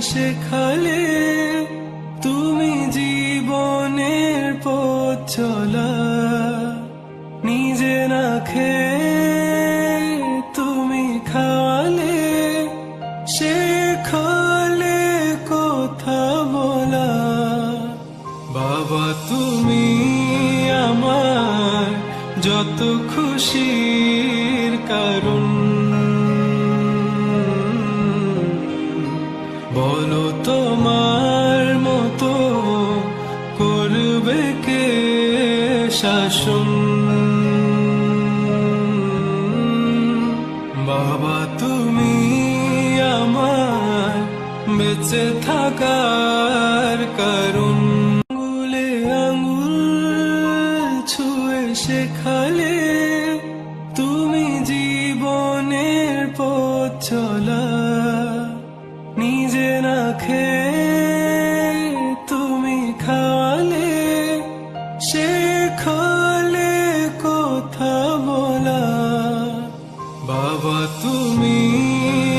শেখালে তুমি জীবনের পথ চলা, নিজে না খেয়ে তুমি খাওয়ালে, শেখালে কথা বলা। বাবা তুমি আমার যত খুশির কারণ, বলো তোমার মতো করবে কে শাসন। বাবা তুমি আমার বেঁচে থাকার কারণ। আঙুলে আঙুল ছুঁয়ে শেখালে তুমি জীবনের পথ চলা, নিজে না খেয়ে তুমি খাওয়ালে, শেখালে কথা বলা। বাবা তুমি